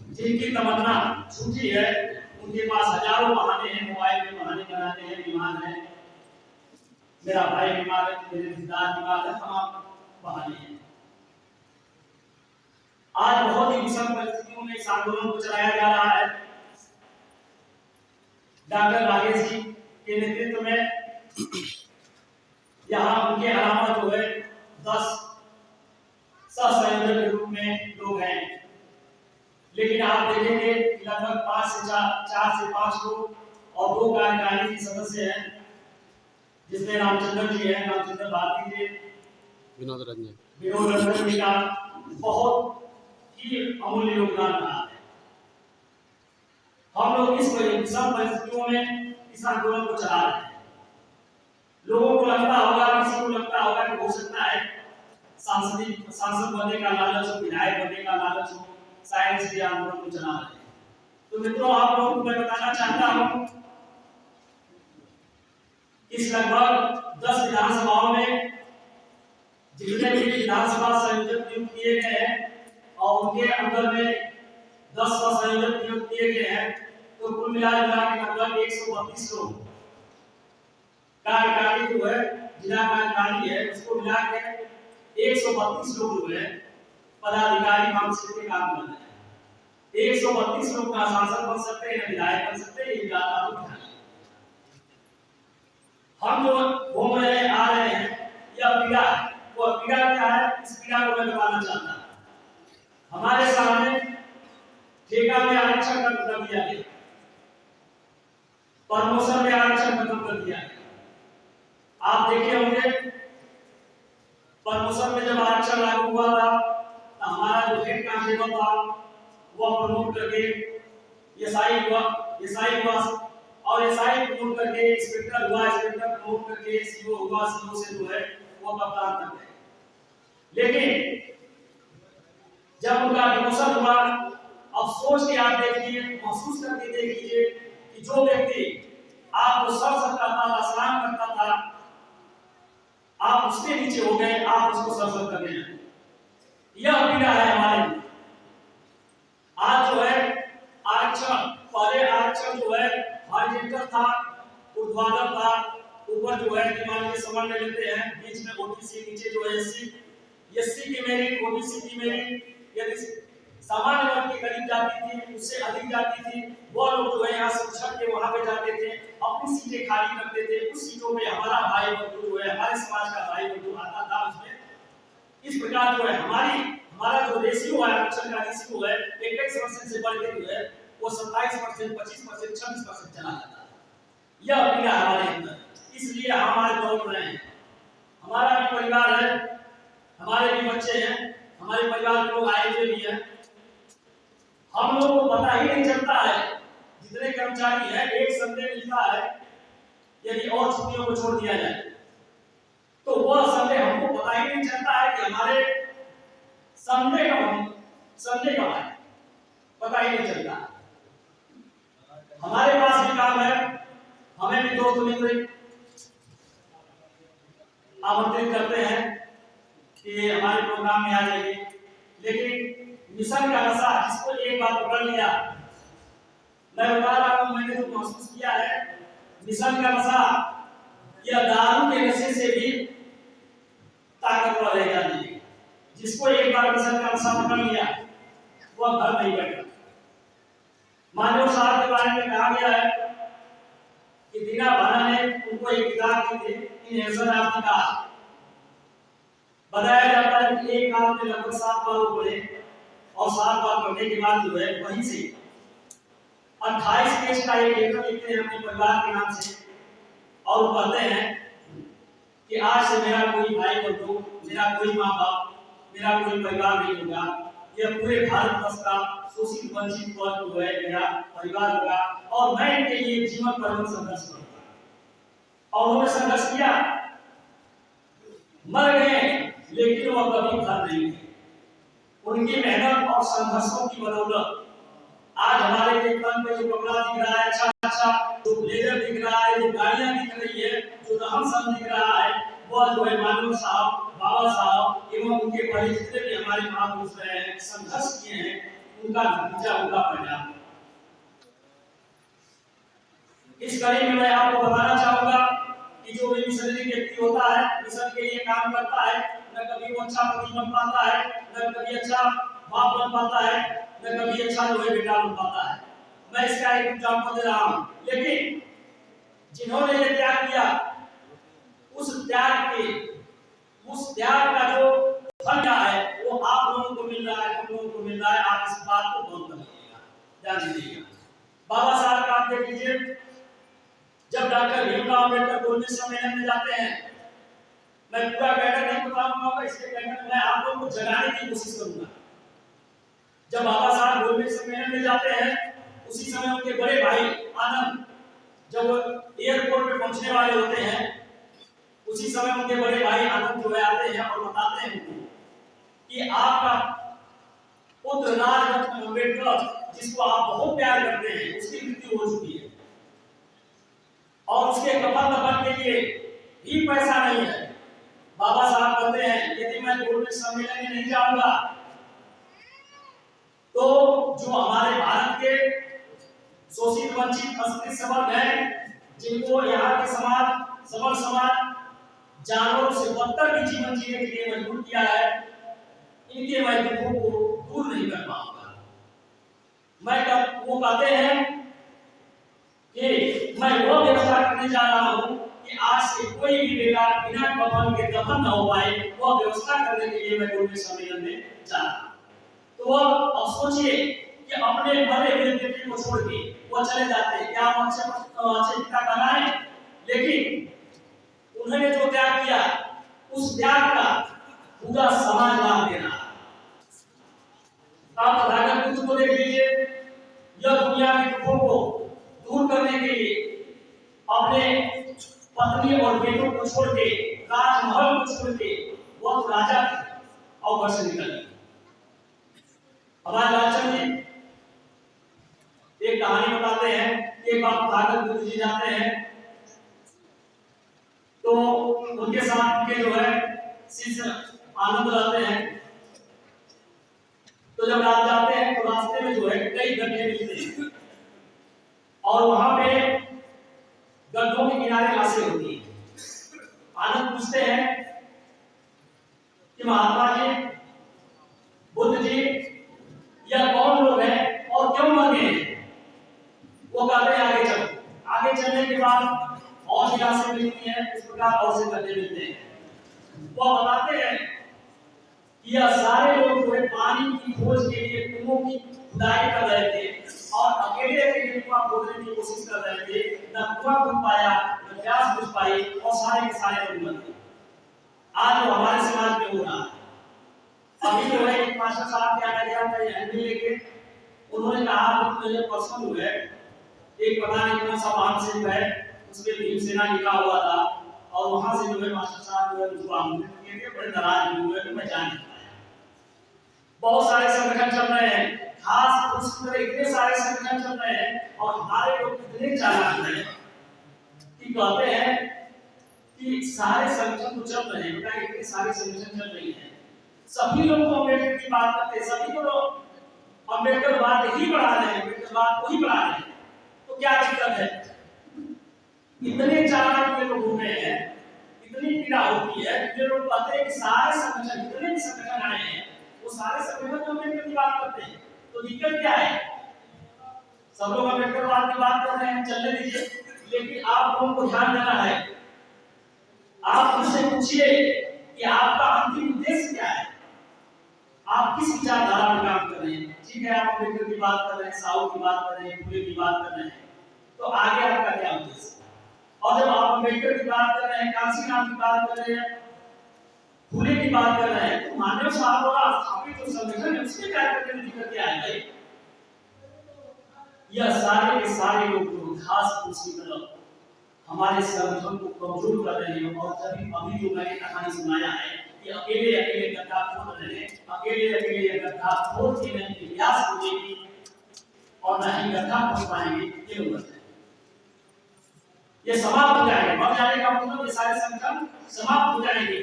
जिनकी तमन्ना झूठी है, उनके पास हजारों बहाने हैं, मोबाइल में बहाने बनाते हैं, बीमार है, मेरा भाई बीमार है, मेरे रिश्तेदार बीमार है, तमाम बहाने हैं। आज बहुत ही विषम परिस्थितियों में इस आंदोलन को चलाया जा रहा है। डॉक्टर राजेश जी के नेतृत्व में यहाँ उनके अलावा जो है 10 सहसंयोजक के रूप में लोग हैं, लेकिन आप देखेंगे लगभग 4 से 5 लोग और 2 कार्यकारिणी के सदस्य हैं, जिसमें रामचंद्र जी हैं, रामचंद्र भारती जी, विनोद रंजन जी का बहुत ही अमूल्य योगदान रहा है। हम लोग इस सब परिस्थितियों में इस आंदोलन को चला रहे हैं। लोगों को लगता होगा, किसी को लगता होगा कि हो सकता है सांसद बनने का लालच हो, विधायक बनने का लालच हो, शायद इसलिए आंदोलन को चला रहे हैं। तो मित्रों, आप लोगों को मैं बताना चाहता हूं, इस लगभग 10 विधानसभाओं में जितने भी विधानसभा संयोजक नियुक्त किए गए हैं और उनके अंदर में 10 संयोजक नियुक्त किए गए हैं, तो कुल मिलाकर के लगभग 132 लोग कार्यकारिणी जो है, जिला कार्यकारिणी है, उसको मिला के 132 लोग जो है पदाधिकारी काउंसिल के काम कर रहे हैं। 132 लोग का सांसद बन सकते हैं, विधायक बन सकते हैं, ये बात आप ध्यान। हम जो घूम रहे हैं, आ रहे हैं, यह पीड़ा, वो पीड़ा क्या है, इस पीड़ा को मैं बताना चाहता हूं। हमारे सामने ठेका में आरक्षण खत्म कर दिया गया, प्रमोशन में आरक्षण खत्म कर दिया गया। आप देखे होंगे प्रमोशन में जब आरक्षण लागू हुआ था तो हमारा जो हेड कांस्टेबल था वो प्रमोट करके एसआई हुआ और एसआई प्रमोट करके इंस्पेक्टर हुआ, इंस्पेक्टर प्रमोट करके सीओ हुआ, सीओ से जो है वो कप्तान बन गए। लेकिन जब उनका प्रमोशन हुआ, अब सोच के आप देखिए, महसूस करके देखिए कि जो व्यक्ति आपको सर करता था, सलाम करता था, आप उसके नीचे हो गए, आप उसको सर करने लगे। यह पीड़ा है हमारे। आज जो है आरक्षण, पहले आरक्षण जो है हॉरिजॉन्टल था, ऊर्ध्वाधर था, ऊपर जो है मान के समझ में लेते हैं, बीच में ओबीसी, नीचे जो है एससी की मेरिट, ओबीसी की मेरिट, यदि सामान्य वर्ग की गरीब जाति थी, उससे अधिक जाति थी, वो लोग जो है यहाँ से उछल के वहां पे जाते थे, अपनी सीटें खाली करते थे। उस सीटों में हमारा भाई बंधु जो है, हमारे समाज का भाई बंधु आता था उसमें। इस प्रकार जो है हमारा जो रेशियो है, आरक्षण का रेशियो है, 21% से बढ़ के जो है वो 27%, 25%, 26% चला जाता है। यह पीड़ा हमारे अंदर, इसलिए हमारे दौड़ रहे हैं। हमारा भी परिवार है, हमारे भी बच्चे हैं, हमारे परिवार के लोग आए हुए भी हैं। हम लोगों को पता ही नहीं चलता है, जितने कर्मचारी हैं, एक संडे मिलता है, यदि और छुट्टियों को छोड़ दिया जाए तो वह संडे हमको पता ही नहीं चलता है कि हमारे संडे कब है, पता ही नहीं चलता। हमारे पास भी काम है, हमें भी दोस्त मित्र आमंत्रित करते हैं कि हमारे प्रोग्राम में आ जाइए, लेकिन मिशन का नशा जिसको एक बार पकड़ लिया, मैं बता रहा हूं, मैंने जो महसूस किया है, मिशन का नशा यह दारू के नशे से भी ताकतवर रहेगा नहीं। जिसको एक बार मिशन का नशा पकड़ लिया वह घर नहीं बैठा। मानव साहब के बारे में कहा गया है कि दीना भाना ने उनको एक किताब दी थी, इनहेंशन ऑफ द कास्ट। बताया जाता है कि एक आदमी ने लगभग 7 बार पढ़े और 7 बार पढ़ने के बाद जो है वहीं से 28 पेज का एक लेटर लिखते हैं अपने परिवार के नाम से और कहते हैं कि आज से मेरा कोई भाई बंधु, मेरा कोई माँ बाप, मेरा कोई परिवार नहीं होगा। यह पूरे भारतवर्ष का शोषित वंचित वर्ग जो है मेरा परिवार होगा और मैं इनके लिए जीवन पर्यंत संघर्ष करूंगा। और उन्होंने संघर्ष किया, मर गए, लेकिन वह कभी घर नहीं गए। उनकी मेहनत और संघर्षों की बदौलत आज हमारे के तन पे जो कपड़ा दिख रहा है, अच्छा जो ब्लेजर दिख रहा है, जो गाड़ियां दिख रही है, जो रहन सहन दिख रहा है, वह जो है मानव साहब, बाबा साहब एवं उनके पहले जितने भी हमारे महापुरुष रहे हैं, संघर्ष किए हैं, उनका नतीजा उनका परिणाम। इस कड़ी में मैं आपको बताना चाहूंगा कि जो भी मिशनरी व्यक्ति होता है, मिशन के लिए काम करता है, न कभी वो अच्छा पति बन पाता है, न कभी अच्छा बाप बन पाता है, न कभी अच्छा जो है बेटा बन पाता है। मैं इसका एक एग्जांपल दे रहा हूं। लेकिन जिन्होंने ये त्याग किया, उस त्याग का जो फल क्या है वो आप लोगों को मिल रहा है, हम लोगों को मिल रहा है। आप इस बात को गौर कर लीजिएगा, ध्यान दीजिएगा। बाबा साहब का आप देख लीजिए, जब डॉक्टर भीमराव अम्बेडकर गोलमेज सम्मेलन में जाते हैं, मैं पूरा बैठक नहीं बताऊंगा, इसलिए बैठक में आप लोगों को जगाने की कोशिश करूंगा। जब बाबा साहब गोलमेज सम्मेलन में जाते हैं, उसी समय उनके बड़े भाई आनंद जब एयरपोर्ट पे पहुंचने वाले होते हैं, उसी समय उनके बड़े भाई आनंद जो है आते हैं और बताते हैं कि आपका पुत्र राजरत्न अम्बेडकर, जिसको आप बहुत प्यार करते हैं, उसकी मृत्यु हो चुकी है और उसके कफन दफन के लिए भी पैसा नहीं है। बाबा साहब कहते हैं यदि मैं गोलमेज सम्मेलन में नहीं जाऊंगा तो जो हमारे भारत के शोषित वंचित अस्पृश्य वर्ग हैं, जिनको यहाँ के सबल समाज जानवरों से बदतर भी जीवन जीने के लिए मजबूर किया है, इनके मैं दुखों को दूर नहीं कर पाऊंगा। वो कहते हैं कि मैं वो व्यवस्था करने जा रहा हूं कि आज से कोई भी बेटा बिना कफन के दफन न हो पाए, वो व्यवस्था करने के लिए मैं गोलमेज सम्मेलन में जा रहा हूं। तो अब सोचिए कि अपने मरे हुए बेटे को छोड़ के वो चले जाते हैं, क्या वो अच्छे पिता कहलाए? लेकिन उन्होंने जो त्याग किया, उस त्याग का पूरा समाज लाभ दे रहा है। आप तथागत बुद्ध को देख लीजिए, यह दुनिया के दुखों को दूर करने के लिए अपने पत्नी और बेटों को छोड़ के, राजमहल को छोड़ के वो राजा और घर से निकल गए। हमारे लालचंद जी एक कहानी बताते हैं। एक बार तथागत बुद्ध जी जाते हैं तो उनके साथ उनके जो है शिष्य आनंद रहते हैं। तो जब रात जाते हैं तो रास्ते में जो है कई गड्ढे मिलते हैं और वहां पे गड्ढों के किनारे लाशें होती हैं। आनंद पूछते हैं कि महात्मा जी, बुद्ध जी, यह कौन लोग हैं और क्यों मर गए? वो कहते हैं आगे चलो। आगे चलने के बाद और भी लाशें मिलती हैं, इस प्रकार और से गड्ढे मिलते हैं। वो बताते हैं कि यह सारे लोग जो है पानी की खोज के लिए कुओं की खुदाई कर रहे थे और अकेले कुआं खोदने की कोशिश कर रहे थे। न कुआं खोद पाया, न प्यास बुझ पाई और सारे के सारे लोग मर गए। आज जो हमारे समाज में हो रहा है, अभी जो है एक मास्टर साहब क्या गया था हैंडल लेके, उन्होंने कहा मुझे पर्सन हुए एक पता नहीं कौन सा वाहन से है, उसपे भीमसेना लिखा हुआ था और वहां से जो है मास्टर साहब जो है उसको आमंत्रित किए थे। बड़े नाराज भी हुए कि मैं जा नहीं पाया। बहुत सारे संगठन चल रहे हैं, खास उस तरह इतने सारे संगठन चल रहे हैं और हमारे लोग इतने चालाक हैं कि कहते हैं कि सारे संगठन तो चल रहे हैं, क्या इतने सारे संगठन चल रही हैं, सभी लोग तो अम्बेडकर की बात करते हैं, सभी को लोग अम्बेडकरवाद ही बढ़ा रहे हैं, अम्बेडकरवाद को ही बढ़ा रहे हैं। तो क्या दिक्कत है? इतने चालाक ये लोग हो गए हैं, इतनी पीड़ा होती है कि लोग कहते हैं कि सारे संगठन, जितने भी संगठन आए हैं वो सारे संगठन तो अम्बेडकर की बात करते हैं। तो दिक्कत क्या है? सब लोग अम्बेडकरवाद की बात कर रहे हैं, चलने दीजिए। लेकिन आप लोगों को ध्यान देना है, आप उससे पूछिए कि आपका अंतिम उद्देश्य क्या है, आप किस विचारधारा में काम कर रहे हैं। ठीक है, आप अम्बेडकर की बात कर रहे हैं, साहू की बात कर रहे हैं, फुले की बात कर रहे हैं, तो आगे आपका क्या उद्देश्य? और जब आप अम्बेडकर की बात कर रहे हैं, कांशीराम की बात कर रहे हैं, फुले की बात कर रहे हैं, तो मानव साहब द्वारा स्थापित जो संगठन है उसके क्या करने में दिक्कत क्या है भाई? यह सारे के सारे लोग घास फूस की तरफ हमारे संगठन को कमजोर कर रहे हैं। और जब अभी जो मैंने कहानी सुनाया है कि अकेले अकेले गड्ढा खोद रहे हैं, अकेले अकेले गड्ढा खोद के नहीं प्रयास करेंगे और न ही गड्ढा खोद पाएंगे, ये लोग बताएं। ये समाप्त हो जाएंगे, मर जाने का मतलब ये सारे संगठन समाप्त हो जाएंगे।